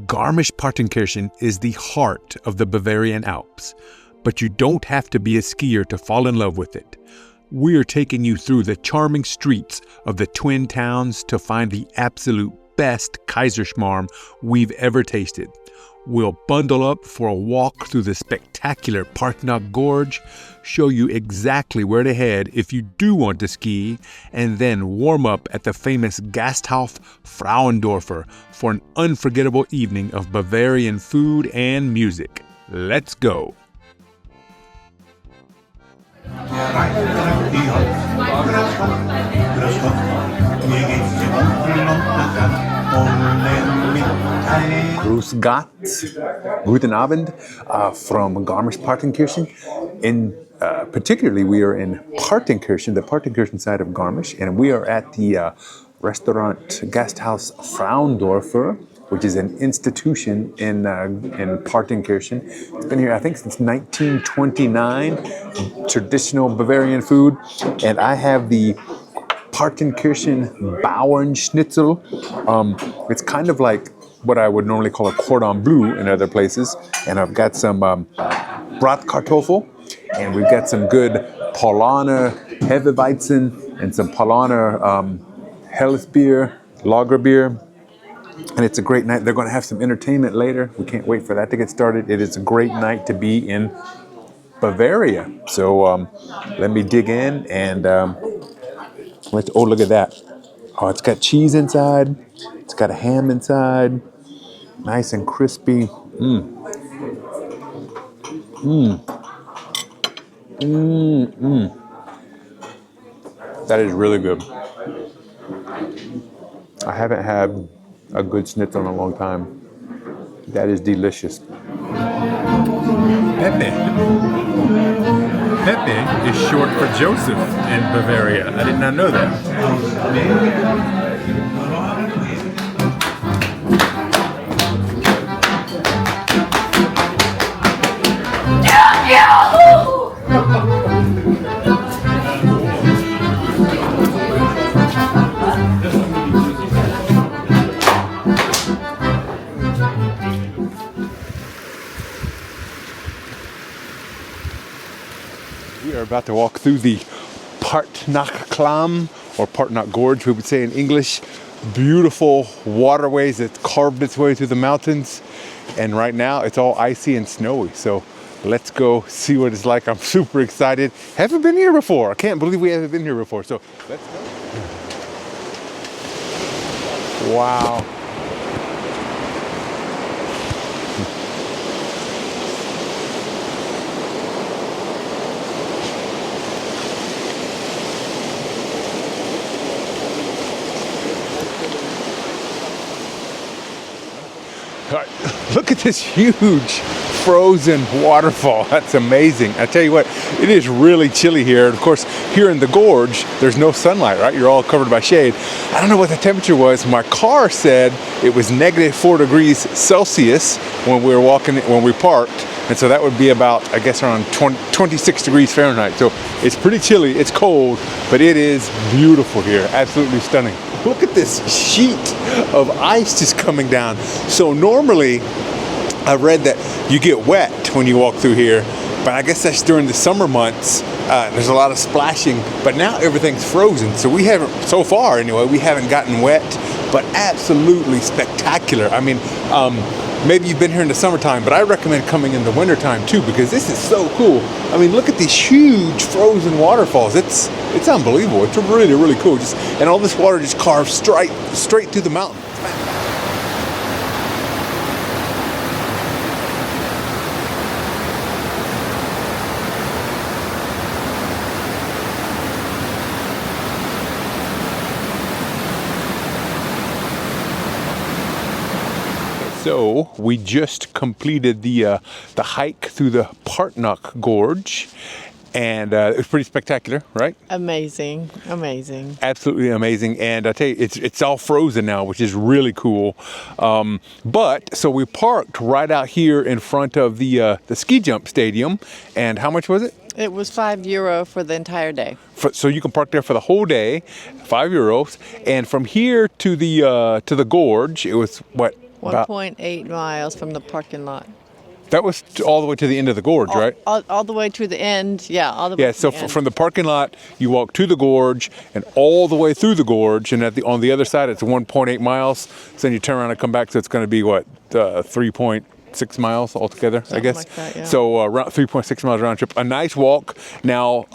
Garmisch-Partenkirchen is the heart of the Bavarian Alps, but you don't have to be a skier to fall in love with it. We're taking you through the charming streets of the twin towns to find the absolute best Kaiserschmarrn we've ever tasted. We'll bundle up for a walk through the spectacular Partnach Gorge, show you exactly where to head if you do want to ski, and then warm up at the famous Gasthaus Fraundorfer for an unforgettable evening of Bavarian food and music. Let's go! Grüß Gott, guten Abend from Garmisch-Partenkirchen. Particularly, we are in Partenkirchen, the Partenkirchen side of Garmisch, and we are at the restaurant Gasthaus Fraundorfer, which is an institution in Partenkirchen. It's been here, I think, since 1929. Traditional Bavarian food, and I have the Partenkirchen Bauern Schnitzel. It's kind of like what I would normally call a cordon bleu in other places. And I've got some Bratkartoffel, and we've got some good Paulaner Hefeweizen and some Paulaner Helles beer, lager beer. And it's a great night. They're going to have some entertainment later. We can't wait for that to get started. It is a great night to be in Bavaria. So let me dig in and oh, look at that. Oh, it's got cheese inside. It's got a ham inside. Nice and crispy. That is really good. I haven't had a good schnitzel in a long time. That is delicious. Pepe. Pepe is short for Joseph in Bavaria. I did not know that. We are about to walk through the Partnach Klamm, or Partnach Gorge, we would say in English. Beautiful waterways that carved its way through the mountains. And right now it's all icy and snowy. So let's go see what it's like. I'm super excited. Haven't been here before. I can't believe we haven't been here before. So let's go. Wow. Look at this huge frozen waterfall. That's amazing. I tell you what, it is really chilly here. Of course, here in the gorge, there's no sunlight, right? You're all covered by shade. I don't know what the temperature was. My car said it was -4 degrees Celsius when we were walking, when we parked. And so that would be about, I guess, around 26 degrees Fahrenheit. So it's pretty chilly, it's cold, but it is beautiful here. Absolutely stunning. Look at this sheet of ice just coming down. So normally, I read that you get wet when you walk through here, but I guess that's during the summer months. There's a lot of splashing, but now everything's frozen. So we haven't, so far anyway, we haven't gotten wet, but absolutely spectacular. I mean, maybe you've been here in the summertime, but I recommend coming in the wintertime too, because this is so cool. I mean, look at these huge frozen waterfalls. It's unbelievable. It's really, really cool. And all this water just carves straight through the mountain. So we just completed the hike through the Partnach Gorge, and it was pretty spectacular, right? Amazing, amazing. Absolutely amazing. And I tell you, it's all frozen now, which is really cool. But so we parked right out here in front of the ski jump stadium. And how much was it? It was €5 for the entire day. So you can park there for the whole day, €5. And from here to the gorge, it was what? 1.8 miles from the parking lot. That was all the way to the end of the gorge, right? All the way to the end. Yeah, all the way Yeah, to so the end. from the parking lot, you walk to the gorge and all the way through the gorge, and on the other side, it's 1.8 miles. So then you turn around and come back, so it's going to be, 3.6 miles altogether, I guess. Like that, yeah. So around 3.6 miles round trip. A nice walk. Now,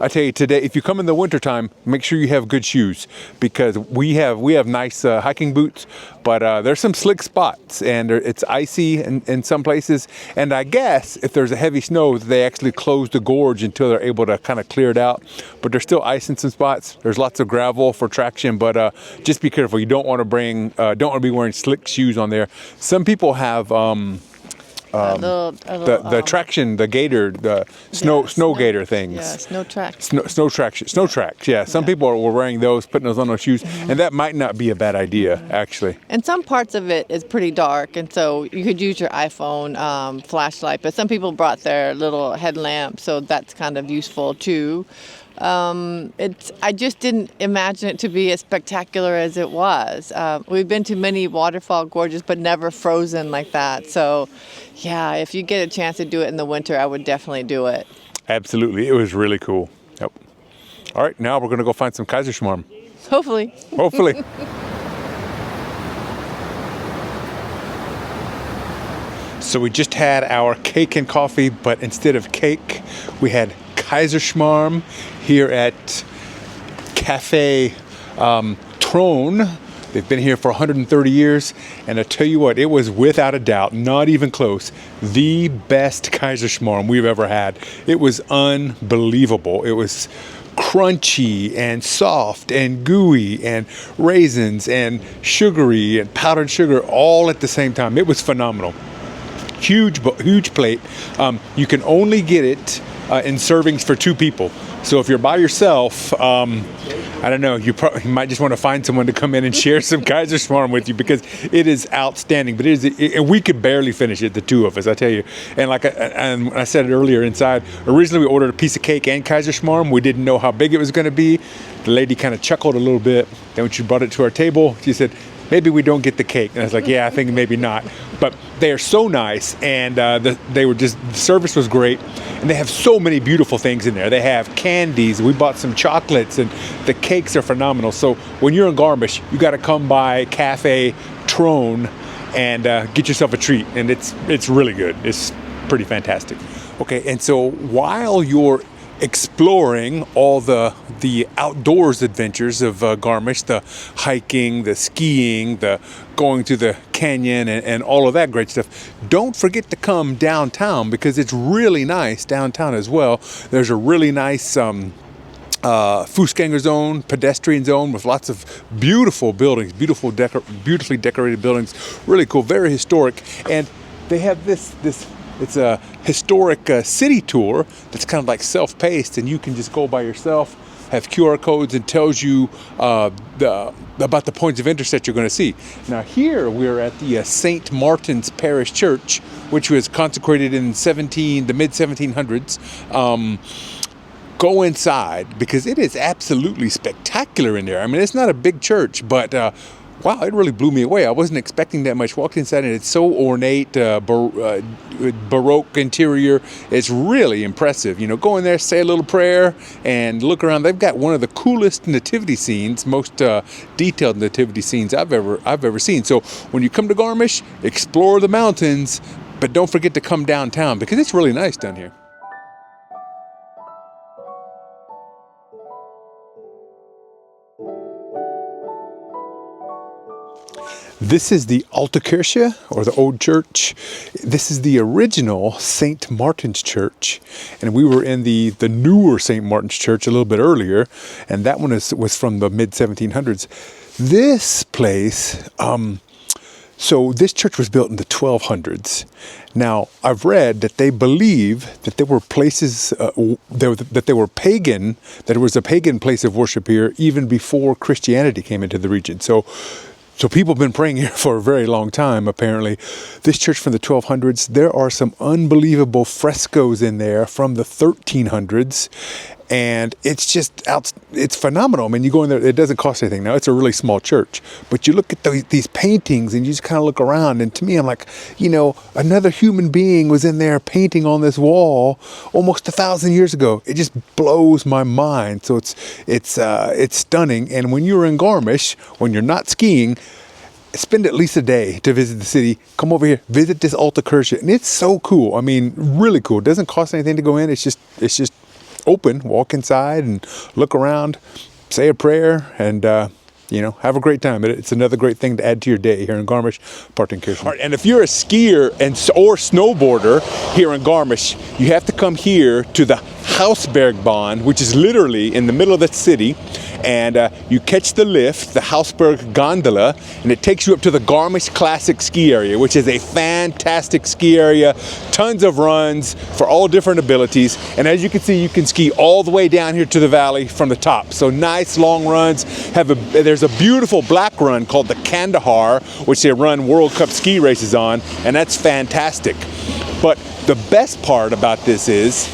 I tell you today, if you come in the wintertime, make sure you have good shoes, because we have nice hiking boots, but there's some slick spots, and it's icy in some places. And I guess if there's a heavy snow, they actually close the gorge until they're able to kind of clear it out. But there's still ice in some spots. There's lots of gravel for traction, but just be careful. You don't want to be wearing slick shoes on there. Some people have the traction, the gator, the snow gator things. Yeah, snow tracks. Snow tracks. Yeah, some people were wearing those, putting those on those shoes, and that might not be a bad idea, actually. And some parts of it is pretty dark, and so you could use your iPhone flashlight. But some people brought their little headlamp, so that's kind of useful too. I just didn't imagine it to be as spectacular as it was. We've been to many waterfall gorges, but never frozen like that. So, yeah, if you get a chance to do it in the winter, I would definitely do it. Absolutely, it was really cool. Yep. All right, now we're gonna go find some Kaiserschmarrn. Hopefully. Hopefully. So we just had our cake and coffee, but instead of cake, we had Kaiserschmarrn here at Cafe Trone. They've been here for 130 years, and I tell you what, it was without a doubt, not even close, the best Kaiserschmarrn we've ever had. It was unbelievable. It was crunchy and soft and gooey and raisins and sugary and powdered sugar all at the same time. It was phenomenal. Huge plate. You can only get it in servings for 2 people. So if you're by yourself, I don't know, you might just want to find someone to come in and share some Kaiserschmarrn with you, because it is outstanding. But we could barely finish it, the 2 of us, I tell you. And and I said it earlier inside, originally we ordered a piece of cake and Kaiserschmarrn. We didn't know how big it was going to be. The lady kind of chuckled a little bit. Then when she brought it to our table, she said, maybe we don't get the cake. And I was like, yeah, I think maybe not. But they are so nice, and the service was great, and they have so many beautiful things in there. They have candies. We bought some chocolates, and the cakes are phenomenal. So when you're in Garmisch, you got to come by Cafe Trone and get yourself a treat, and it's really good. It's pretty fantastic. Okay, and so while you're exploring all the outdoors adventures of Garmisch, the hiking, the skiing, the going to the canyon, and all of that great stuff, don't forget to come downtown, because it's really nice downtown as well. There's a really nice Fußgänger zone, pedestrian zone with lots of beautiful buildings, beautifully decorated buildings, really cool, very historic. And they have this it's a historic city tour that's kind of like self-paced, and you can just go by yourself, have QR codes, and tells you about the points of interest that you're going to see. Now here we're at the St. Martin's Parish Church, which was consecrated in the mid-1700s. Go inside, because it is absolutely spectacular in there. I mean, it's not a big church, but wow, it really blew me away. I wasn't expecting that much. Walked inside, and it's so ornate, Baroque interior. It's really impressive. You know, go in there, say a little prayer, and look around. They've got one of the coolest nativity scenes, most detailed nativity scenes I've ever seen. So when you come to Garmisch, explore the mountains, but don't forget to come downtown, because it's really nice down here. This is the Alte Kirche, or the Old Church. This is the original St. Martin's Church, and we were in the newer St. Martin's Church a little bit earlier, and that one was from the mid-1700s. This place, so this church was built in the 1200s. Now, I've read that they believe that there were places, that they were pagan, that there was a pagan place of worship here even before Christianity came into the region. So people have been praying here for a very long time, apparently. This church from the 1200s, there are some unbelievable frescoes in there from the 1300s. and it's just out. It's phenomenal. I mean, you go in there, it doesn't cost anything. Now, it's a really small church, but you look at these paintings and you just kind of look around. And to me, I'm like, another human being was in there painting on this wall almost 1,000 years ago. It just blows my mind. So it's stunning. And when you're in Garmisch, when you're not skiing, spend at least a day to visit the city. Come over here, visit this Alta Kirche, and it's so cool. I mean, really cool. It doesn't cost anything to go in. It's just open. Walk inside and look around, say a prayer, and have a great time. It's another great thing to add to your day here in Garmisch-Partenkirchen. All right, and if you're a skier or snowboarder here in Garmisch, you have to come here to the Hausberg, which is literally in the middle of the city, and you catch the lift, the Hausberg gondola, and it takes you up to the Garmisch Classic Ski Area, which is a fantastic ski area, tons of runs for all different abilities, and as you can see, you can ski all the way down here to the valley from the top. So nice long runs. There's a beautiful black run called the Kandahar, which they run World Cup ski races on, and that's fantastic. But the best part about this is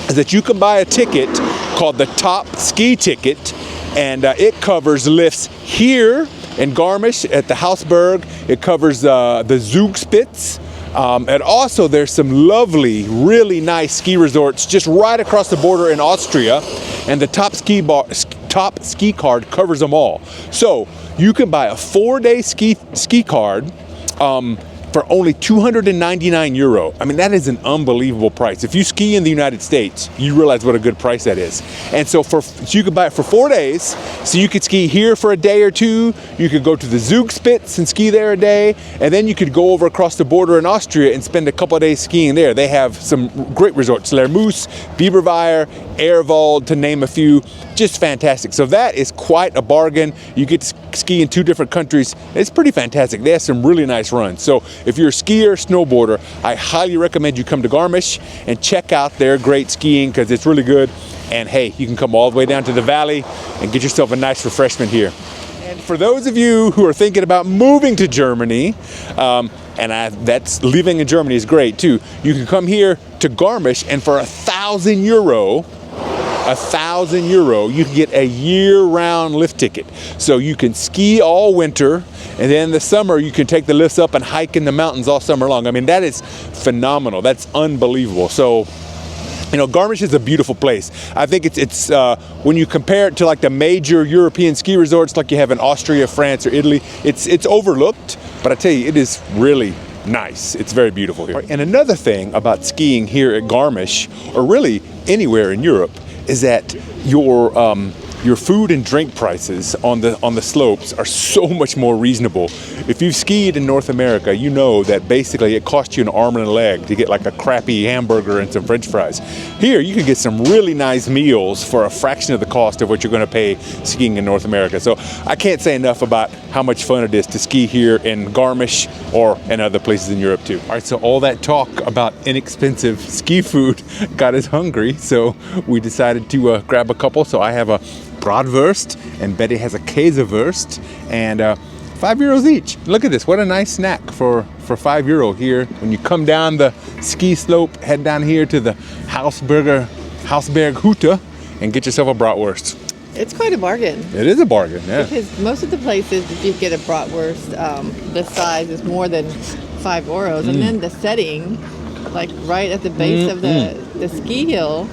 that you can buy a ticket called the Top Ski Ticket, and it covers lifts here in Garmisch at the Hausberg. It covers the Zugspitze, and also there's some lovely, really nice ski resorts just right across the border in Austria, and the Top Ski Card covers them all. So you can buy a 4-day ski card for only €299. I mean, that is an unbelievable price. If you ski in the United States, you realize what a good price that is. And so you could buy it for 4 days. So you could ski here for a day or two. You could go to the Zugspitze and ski there a day. And then you could go over across the border in Austria and spend a couple of days skiing there. They have some great resorts, Lermoos, Biberweier, Erwald, to name a few. Just fantastic. So that is quite a bargain. You get to ski in 2 different countries. It's pretty fantastic. They have some really nice runs. So if you're a skier, snowboarder, I highly recommend you come to Garmisch and check out their great skiing, because it's really good. And hey, you can come all the way down to the valley and get yourself a nice refreshment here. And for those of you who are thinking about moving to Germany, that's living in Germany is great too. You can come here to Garmisch, and for €1,000, you can get a year-round lift ticket. So you can ski all winter, and then in the summer you can take the lifts up and hike in the mountains all summer long. I mean, that is phenomenal. That's unbelievable. So, Garmisch is a beautiful place. I think it's when you compare it to like the major European ski resorts like you have in Austria, France, or Italy, it's overlooked, but I tell you, it is really nice. It's very beautiful here. And another thing about skiing here at Garmisch, or really anywhere in Europe, is that your food and drink prices on the slopes are so much more reasonable. If you've skied in North America, you know that basically it costs you an arm and a leg to get like a crappy hamburger and some French fries. Here, you can get some really nice meals for a fraction of the cost of what you're going to pay skiing in North America. So I can't say enough about how much fun it is to ski here in Garmisch or in other places in Europe too. All right, so all that talk about inexpensive ski food got us hungry, so we decided to grab a couple. So I have a Bratwurst, and Betty has a Käsewurst, and €5 each. Look at this, what a nice snack for €5 here. When you come down the ski slope, head down here to the Hausberg Hütte and get yourself a Bratwurst. It's quite a bargain. It is a bargain, yeah. Because most of the places, if you get a bratwurst, the size is more than €5, and then the setting, like right at the base of the ski hill,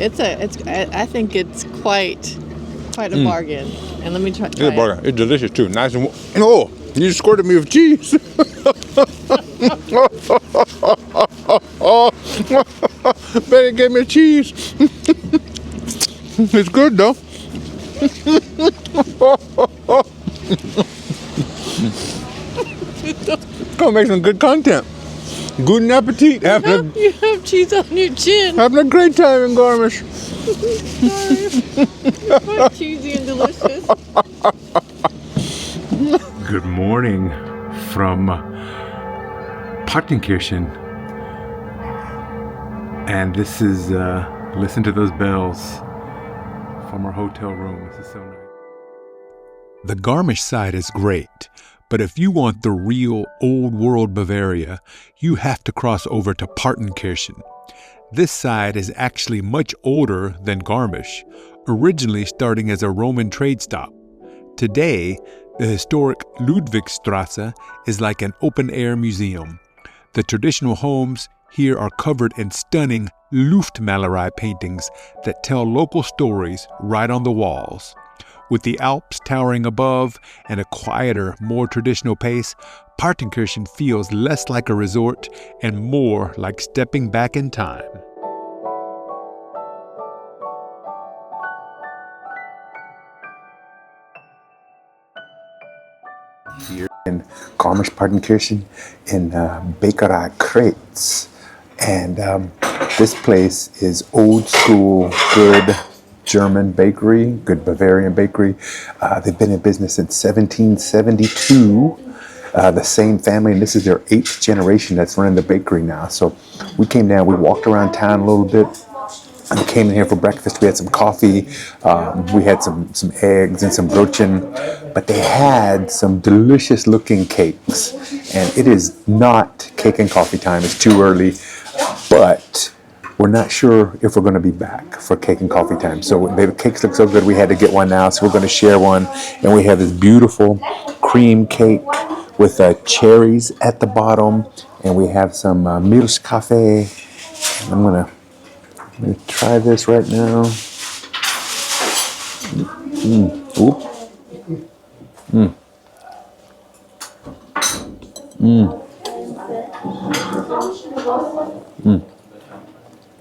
I think it's quite a bargain. And let me try. It's a bargain. It's delicious too. Nice and oh, you just squirted me with cheese. Betty gave me cheese. It's good though. Gonna make some good content. Good appetit. You have cheese on your chin. Having a great time in Garmisch. Sorry. Quite cheesy and delicious. Good morning from Partenkirchen. And this is, listen to those bells from our hotel room. This is so nice. The Garmisch side is great, but if you want the real old world Bavaria, you have to cross over to Partenkirchen. This side is actually much older than Garmisch, originally starting as a Roman trade stop. Today, the historic Ludwigstrasse is like an open-air museum. The traditional homes here are covered in stunning Luftmalerei paintings that tell local stories right on the walls. With the Alps towering above and a quieter, more traditional pace, Partenkirchen feels less like a resort and more like stepping back in time. Here in Garmisch-Partenkirchen in Bäckerei Kreuz. And this place is old school, good German bakery, good Bavarian bakery. They've been in business since 1772. The same family, and this is their 8th generation that's running the bakery now. So we came down, we walked around town a little bit. We came in here for breakfast. We had some coffee. We had some eggs and some brötchen. But they had some delicious looking cakes. And it is not cake and coffee time. It's too early. But we're not sure if we're going to be back for cake and coffee time. So the cakes look so good, we had to get one now. So we're going to share one. And we have this beautiful cream cake with cherries at the bottom. And we have some Milchkaffee. I'm going to try this right now.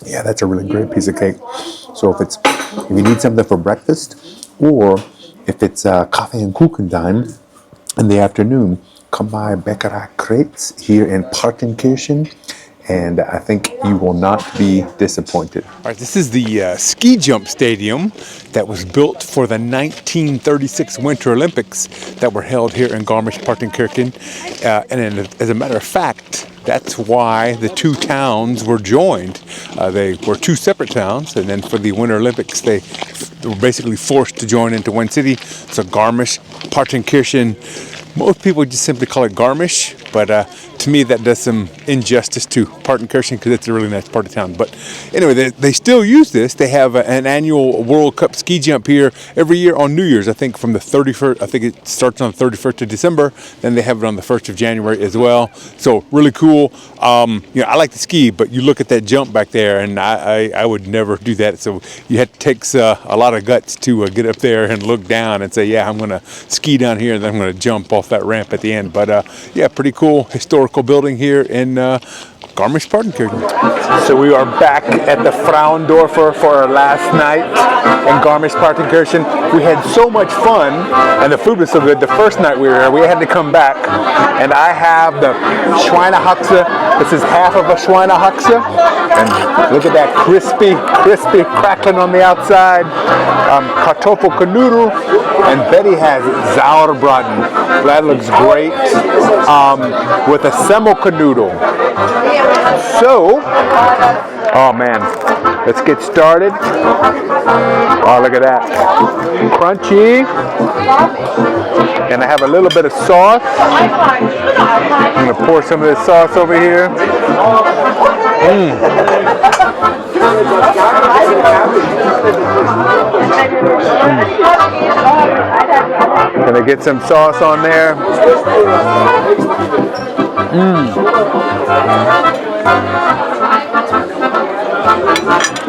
Yeah, that's a really great piece of cake. So if you need something for breakfast, or if it's coffee and kuchen time in the afternoon, come by Bäckerei Kreuz here in Partenkirchen, and I think you will not be disappointed. All right, this is the ski jump stadium that was built for the 1936 Winter Olympics that were held here in Garmisch-Partenkirchen. And as a matter of fact, that's why the two towns were joined. They were two separate towns, and then for the Winter Olympics, they were basically forced to join into one city. So Garmisch-Partenkirchen, most people just simply call it Garmisch, but to me that does some injustice to Partenkirchen because it's a really nice part of town. But anyway, they still use this. They have an annual World Cup ski jump here every year on New Year's. I think from the 31st, I think it starts on the 31st of December. Then they have it on the 1st of January as well. So really cool. I like to ski, but you look at that jump back there, and I would never do that. So it takes a lot of guts to get up there and look down and say, yeah, I'm going to ski down here, and then I'm going to jump off that ramp at the end. But yeah, pretty cool historical building here in Garmisch-Partenkirchen. So we are back at the Fraundorfer for our last night in Garmisch-Partenkirchen. We had so much fun, and the food was so good. The first night we were here, we had to come back, and I have the Schweinehaxe. This is half of a Schweinehaxe, and look at that crispy crackling on the outside. Kartoffelknoedel, and Betty has Sauerbraten. That looks great, with a Semmelknoedel. So, oh man, let's get started. Oh, look at that. Crunchy. And I have a little bit of sauce. I'm going to pour some of this sauce over here. Gonna get some sauce on there.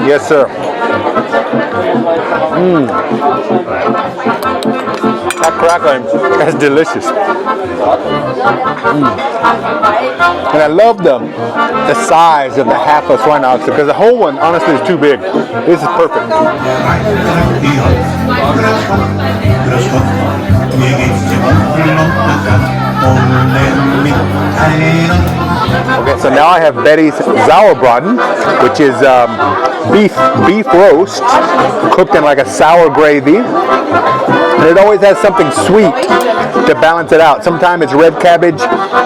Yes, sir. That crackling, that's delicious. And I love the size of the half of Schweinehaxe because the whole one honestly is too big. This is perfect. Okay, so now I have Betty's Sauerbraten, which is beef roast cooked in like a sour gravy. And it always has something sweet to balance it out. Sometimes it's red cabbage,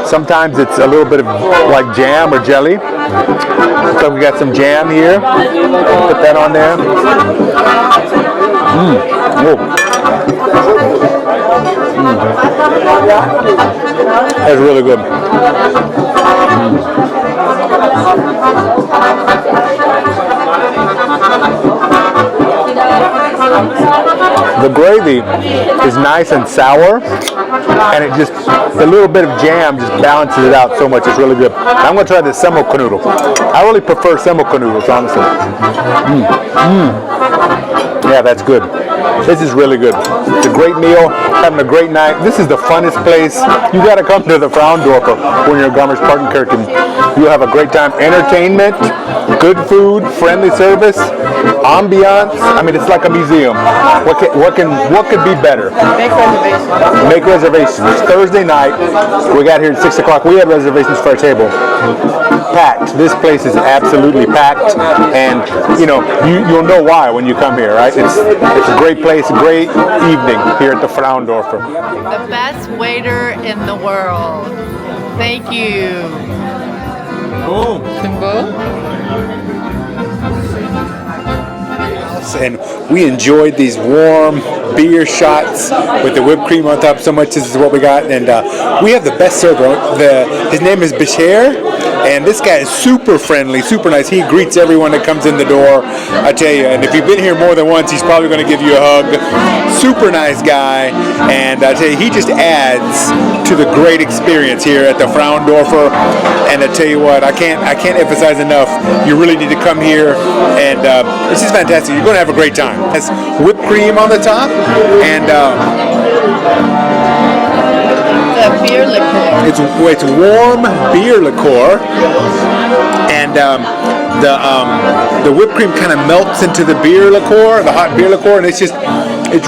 sometimes it's a little bit of like jam or jelly. So we got some jam here. Put that on there. That's really good. The gravy is nice and sour, and it just, the little bit of jam just balances it out so much. It's really good. I'm going to try the semmelknödel. I really prefer semmelknödels, honestly. Yeah, that's good. This is really good. It's a great meal, having a great night. This is the funnest place. You got to come to the Fraundorfer when you're in Garmisch-Partenkirchen. You'll have a great time. Entertainment, good food, friendly service, ambiance. I mean, it's like a museum. What could be better? Make reservations. Make reservations. It's Thursday night. We got here at 6 o'clock. We had reservations for our table. Packed. This place is absolutely packed, and you'll know why when you come here, right? It's a great place, a great evening here at the Fraundorfer. The best waiter in the world. Thank you. Boom. And we enjoyed these warm beer shots with the whipped cream on top so much. This is what we got, and we have the best server. His name is Bashir, and this guy is super friendly, super nice. He greets everyone that comes in the door, I tell you, and if you've been here more than once, he's probably going to give you a hug. Super nice guy, and I tell you, he just adds to the great experience here at the Fraundorfer. And I tell you what, I can't emphasize enough, you really need to come here, and this is fantastic. You're going to have a great time. It has whipped cream on the top, and The beer liqueur. it's warm beer liqueur, and the whipped cream kind of melts into the beer liqueur, the hot beer liqueur, and it's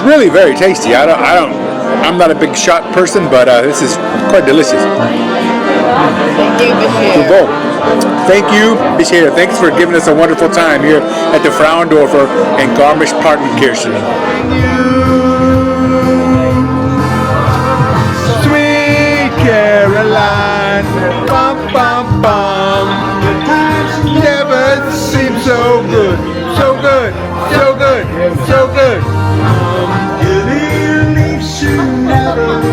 really very tasty. I'm not a big shot person, but this is quite delicious. Thank you, Bashir. Thank you, Bashir. Thanks for giving us a wonderful time here at the Fraundorfer in Garmisch-Partenkirchen. Sweet Caroline, bum bum bum. The times never seem so good, so good, so good, so good. You leave you never.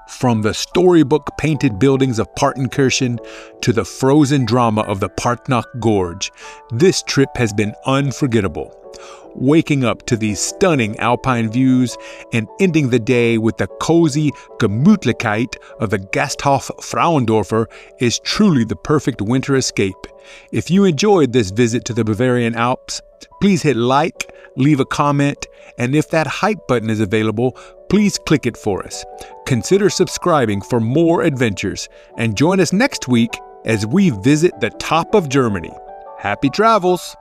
From the storybook painted buildings of Partenkirchen to the frozen drama of the Partnach Gorge, this trip has been unforgettable. Waking up to these stunning alpine views and ending the day with the cozy Gemütlichkeit of the Gasthaus Fraundorfer is truly the perfect winter escape. If you enjoyed this visit to the Bavarian Alps, please hit like, leave a comment, and if that hype button is available, please click it for us. Consider subscribing for more adventures, and join us next week as we visit the top of Germany. Happy travels!